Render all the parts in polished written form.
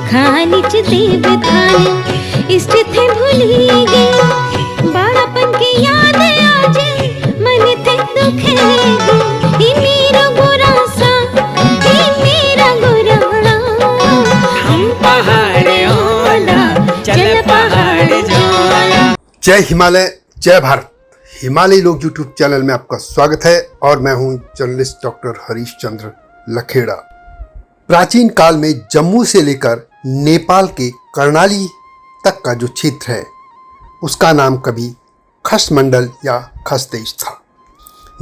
खानिच देवधानी इष्ट थे भूलिगे बाड़ापन की याद आज मन थे दुखेगे ई मेरा गोरा सा ई मेरा गोरा हम पहाड़ ओला चल पहाड़ जोला। जय हिमालय जय भारत। हिमालय लोग यूट्यूब चैनल में आपका स्वागत है और मैं हूं जर्नलिस्ट डॉक्टर हरीश चंद्र लखेड़ा। प्राचीन काल में जम्मू से लेकर नेपाल के कर्णाली तक का जो क्षेत्र है उसका नाम कभी खस मंडल या खस देश था।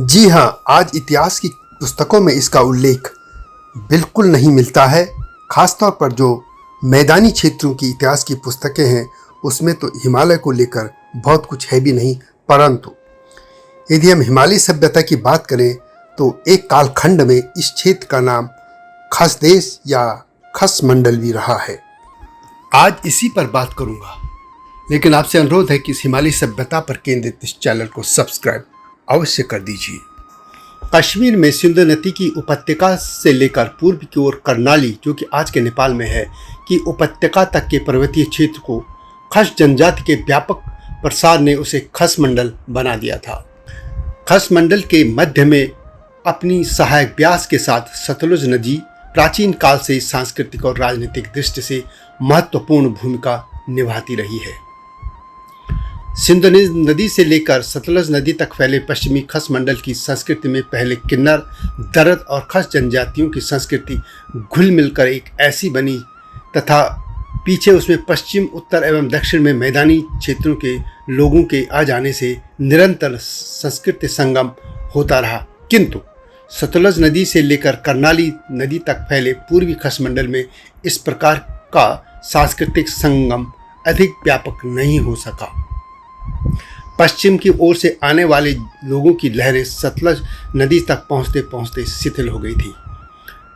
जी हाँ, आज इतिहास की पुस्तकों में इसका उल्लेख बिल्कुल नहीं मिलता है। खासतौर पर जो मैदानी क्षेत्रों की इतिहास की पुस्तकें हैं उसमें तो हिमालय को लेकर बहुत कुछ है भी नहीं। परंतु यदि हम हिमालय सभ्यता की बात करें तो एक कालखंड में इस क्षेत्र का नाम खस देश या खस मंडल भी रहा है। आज इसी पर बात करूंगा, लेकिन आपसे अनुरोध है कि इस हिमालय सभ्यता पर केंद्रित इस चैनल को सब्सक्राइब अवश्य कर दीजिए। कश्मीर में सिंधु नदी की उपत्यका से लेकर पूर्व की ओर कर्णाली, जो कि आज के नेपाल में है, की उपत्यका तक के पर्वतीय क्षेत्र को खस जनजाति के व्यापक प्रसार ने उसे खस मंडल बना दिया था। खस मंडल के मध्य में अपनी सहायक ब्यास के साथ सतलुज नदी प्राचीन काल से सांस्कृतिक और राजनीतिक दृष्टि से महत्वपूर्ण भूमिका निभाती रही है। सिंधु नदी से लेकर सतलुज नदी तक फैले पश्चिमी खस मंडल की संस्कृति में पहले किन्नर, दरद और खस जनजातियों की संस्कृति घुल मिलकर एक ऐसी बनी तथा पीछे उसमें पश्चिम, उत्तर एवं दक्षिण में मैदानी क्षेत्रों के लोगों के आ जाने से निरंतर संस्कृति संगम होता रहा। किंतु सतलुज नदी से लेकर कर्णाली नदी तक फैले पूर्वी खस मंडल में इस प्रकार का सांस्कृतिक संगम अधिक व्यापक नहीं हो सका। पश्चिम की ओर से आने वाले लोगों की लहरें सतलुज नदी तक पहुंचते पहुंचते शिथिल हो गई थी।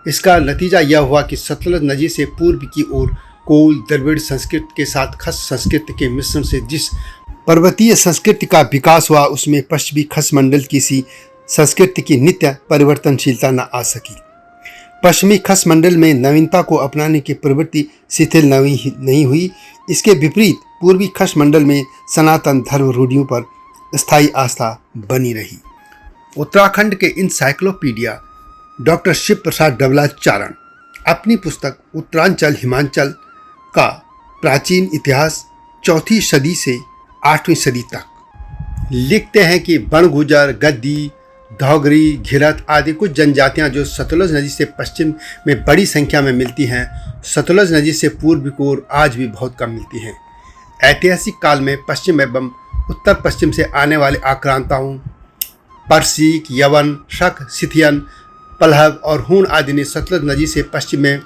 इसका नतीजा यह हुआ कि सतलुज नदी से पूर्व की ओर कोल, द्रविड़ संस्कृति के साथ खस संस्कृति के मिश्रण से जिस पर्वतीय संस्कृति का विकास हुआ उसमें पश्चिमी खस मंडल की सी संस्कृति की नित्य परिवर्तनशीलता न आ सकी। पश्चिमी खस मंडल में नवीनता को अपनाने की प्रवृत्ति शिथिल नहीं हुई। इसके विपरीत पूर्वी खस मंडल में सनातन धर्म रूढ़ियों पर स्थायी आस्था बनी रही। उत्तराखंड के इंसाइक्लोपीडिया डॉक्टर शिव प्रसाद डबलाचारण अपनी पुस्तक उत्तरांचल हिमांचल का प्राचीन इतिहास 4वीं सदी से 8वीं सदी तक लिखते हैं कि बणगुजर, गद्दी, धौगरी, घिरत आदि कुछ जनजातियां जो सतलुज नदी से पश्चिम में बड़ी संख्या में मिलती हैं, सतलुज नदी से पूर्व की ओर आज भी बहुत कम मिलती हैं। ऐतिहासिक काल में पश्चिम एवं उत्तर पश्चिम से आने वाले आक्रांताओं परसीक, यवन, शक, सिथियन, पल्लव और हूण आदि ने सतलुज नदी से पश्चिम में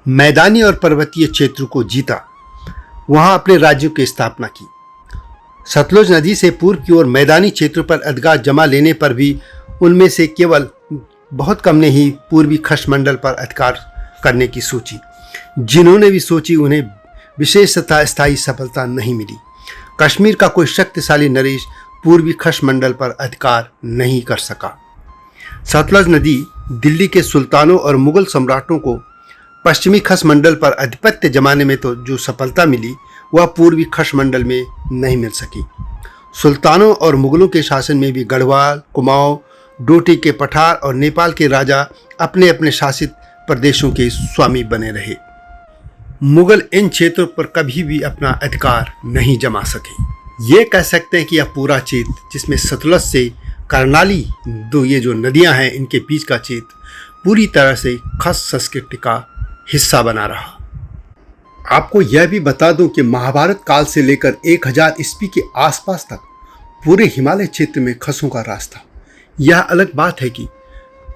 मैदानी और पर्वतीय क्षेत्रों को जीता, वहां अपने राज्यों की स्थापना की। सतलुज नदी से पूर्व की ओर मैदानी क्षेत्रों पर अधिकार जमा लेने पर भी उनमें से केवल बहुत कम ने ही पूर्वी खस मंडल पर अधिकार करने की सोची। जिन्होंने भी सोची उन्हें विशेष तथा स्थायी सफलता नहीं मिली। कश्मीर का कोई शक्तिशाली नरेश पूर्वी खस मंडल पर अधिकार नहीं कर सका। सतलुज नदी दिल्ली के सुल्तानों और मुगल सम्राटों को पश्चिमी खस मंडल पर आधिपत्य जमाने में तो जो सफलता मिली वह पूर्वी खस मंडल में नहीं मिल सकी। सुल्तानों और मुगलों के शासन में भी गढ़वाल, कुमाऊं, डोटी के पठार और नेपाल के राजा अपने अपने शासित प्रदेशों के स्वामी बने रहे। मुगल इन क्षेत्रों पर कभी भी अपना अधिकार नहीं जमा सके। ये कह सकते हैं कि यह पूरा क्षेत्र जिसमें सतलुज से कर्णाली दो ये जो नदियां हैं इनके बीच का क्षेत्र पूरी तरह से खस संस्कृति का हिस्सा बना रहा। आपको यह भी बता दूं कि महाभारत काल से लेकर 1000 ईस्वी के आसपास तक पूरे हिमालय क्षेत्र में खसों का राज था। यह अलग बात है कि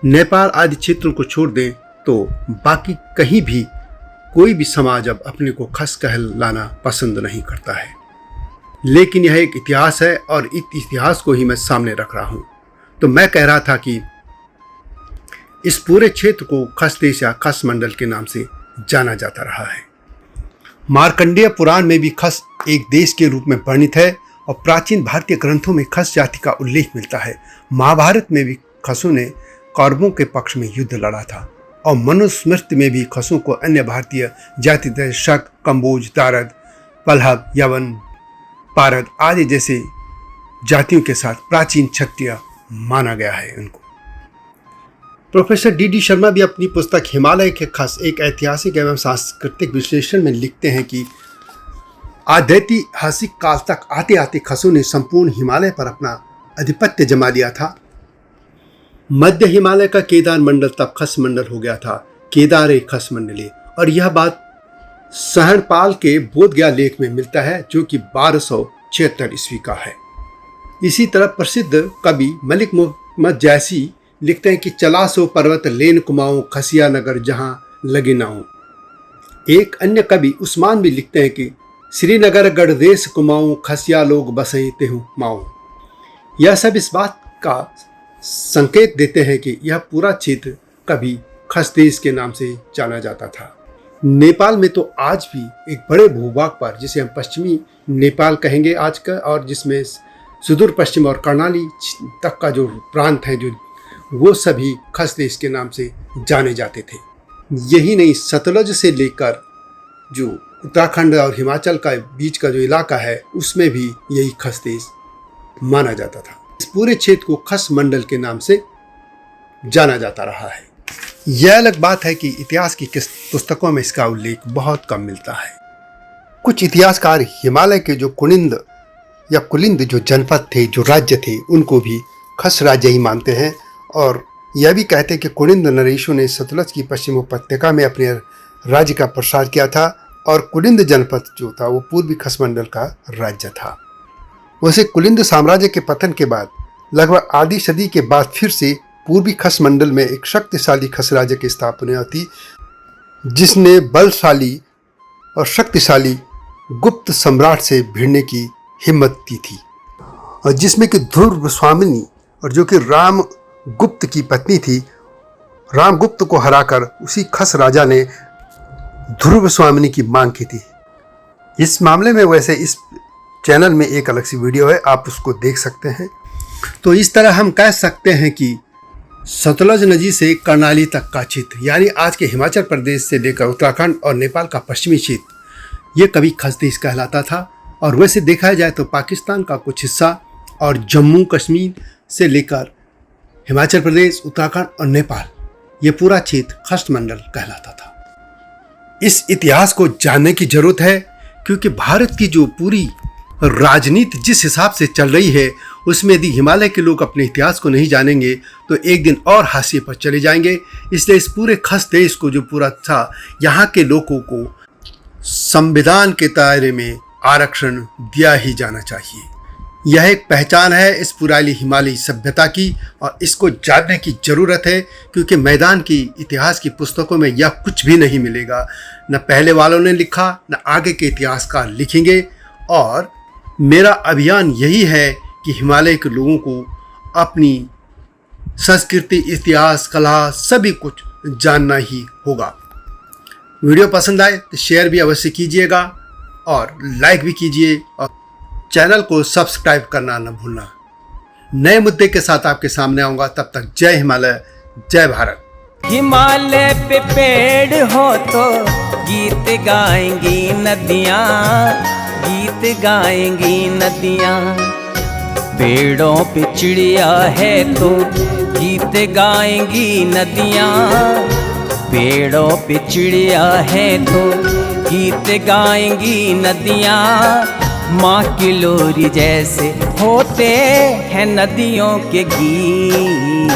नेपाल आदि क्षेत्रों को छोड़ दें तो बाकी कहीं भी कोई भी समाज अब अपने को खस कहलाना पसंद नहीं करता है। लेकिन यह एक इतिहास है और इस इतिहास को ही मैं सामने रख रहा हूं। तो मैं कह रहा था कि इस पूरे क्षेत्र को खस देश या खस मंडल के नाम से जाना जाता रहा है। मार्कंडेय पुराण में भी खस एक देश के रूप में वर्णित है और प्राचीन भारतीय ग्रंथों में खस जाति का उल्लेख मिलता है। महाभारत में भी खसों ने कौरवों के पक्ष में युद्ध लड़ा था और मनुस्मृति में भी खसों को अन्य भारतीय जाति जैसे शक, कंबोज, दारद, पल्हव, यवन, पारद आदि जैसे जातियों के साथ प्राचीन क्षत्रिय माना गया है उनको। प्रोफेसर डी शर्मा भी अपनी पुस्तक हिमालय के खस एक ऐतिहासिक एवं सांस्कृतिक विश्लेषण में लिखते हैं कि आध्यैतिहासिक काल तक आते आते खसों ने संपूर्ण हिमालय पर अपना आधिपत्य जमा लिया था। मध्य हिमालय का केदार मंडल तब खस मंडल हो गया था, केदारे खस मंडले। और यह बात सहनपाल के बोधगया लेख में मिलता है जो कि 1276 ईस्वी का है। इसी तरह प्रसिद्ध कवि मलिक मोहम्मद जैसी लिखते हैं कि चला सो पर्वत लेन कुमाऊं, खसिया नगर जहां लगे नाऊं। एक अन्य कवि उस्मान भी लिखते हैं कि श्रीनगर गढ़ देश कुमाऊं, खसिया लोग बसई तेहु माऊं। यह सब इस बात का संकेत देते हैं कि यह पूरा क्षेत्र कभी खस देश के नाम से जाना जाता था। नेपाल में तो आज भी एक बड़े भूभाग पर, जिसे हम पश्चिमी नेपाल कहेंगे आज का, और जिसमें सुदूर पश्चिम और कर्णाली तक का जो प्रांत है, जो वो सभी खस देश के नाम से जाने जाते थे। यही नहीं, सतलज से लेकर जो उत्तराखंड और हिमाचल का बीच का जो इलाका है उसमें भी यही खस देश माना जाता था। इस पूरे क्षेत्र को खस मंडल के नाम से जाना जाता रहा है। यह अलग बात है कि इतिहास की किस पुस्तकों में इसका उल्लेख बहुत कम मिलता है। कुछ इतिहासकार हिमालय के जो कुनिंद या कुलिंद जो जनपद थे, जो राज्य थे, उनको भी खस राज्य ही मानते हैं और यह भी कहते हैं कि कुनिंद नरेशों ने सतलज की पश्चिम उपत्यका में अपने राज्य का प्रसार किया था और कुलिंद जनपद जो था वो पूर्वी खस मंडल का राज्य था। वैसे कुलिंद साम्राज्य के पतन के बाद लगभग आधी सदी के बाद फिर से पूर्वी खस मंडल में एक शक्तिशाली खस राज्य की स्थापना हुई, जिसने बलशाली और शक्तिशाली गुप्त सम्राट से भिड़ने की हिम्मत की थी, और जिसमें कि ध्रुव स्वामिनी और जो कि राम गुप्त की पत्नी थी, राम गुप्त को हराकर उसी खस राजा ने ध्रुव स्वामिनी की मांग की थी। इस मामले में वैसे इस चैनल में एक अलग सी वीडियो है, आप उसको देख सकते हैं। तो इस तरह हम कह सकते हैं कि सतलज नदी से कर्णाली तक का क्षेत्र, यानी आज के हिमाचल प्रदेश से लेकर उत्तराखंड और नेपाल का पश्चिमी क्षेत्र, ये कभी खस देश कहलाता था। और वैसे देखा जाए तो पाकिस्तान का कुछ हिस्सा और जम्मू कश्मीर से लेकर हिमाचल प्रदेश, उत्तराखंड और नेपाल, ये पूरा क्षेत्र खस मंडल कहलाता था। इस इतिहास को जानने की जरूरत है क्योंकि भारत की जो पूरी राजनीति जिस हिसाब से चल रही है उसमें यदि हिमालय के लोग अपने इतिहास को नहीं जानेंगे तो एक दिन और हाशिए पर चले जाएंगे। इसलिए इस पूरे खस देश को जो पूरा था, यहाँ के लोगों को संविधान के दायरे में आरक्षण दिया ही जाना चाहिए। यह एक पहचान है इस पुरानी हिमालयी सभ्यता की और इसको जानने की ज़रूरत है क्योंकि मैदान की इतिहास की पुस्तकों में यह कुछ भी नहीं मिलेगा। न पहले वालों ने लिखा, न आगे के इतिहासकार लिखेंगे। और मेरा अभियान यही है कि हिमालय के लोगों को अपनी संस्कृति, इतिहास, कला सभी कुछ जानना ही होगा। वीडियो पसंद आए तो शेयर भी अवश्य कीजिएगा और लाइक भी कीजिए और चैनल को सब्सक्राइब करना न भूलना। नए मुद्दे के साथ आपके सामने आऊँगा, तब तक जय हिमालय, जय भारत। हिमालय पे पेड़ हो तो गीत गाएंगी नदियाँ, गीत गाएंगी नदियाँ। पेड़ों पे चिड़िया है तो गीत गाएंगी नदियाँ, पेड़ों पे चिड़िया है तो गीत गाएंगी नदियाँ। माँ की लोरी जैसे होते हैं नदियों के गीत,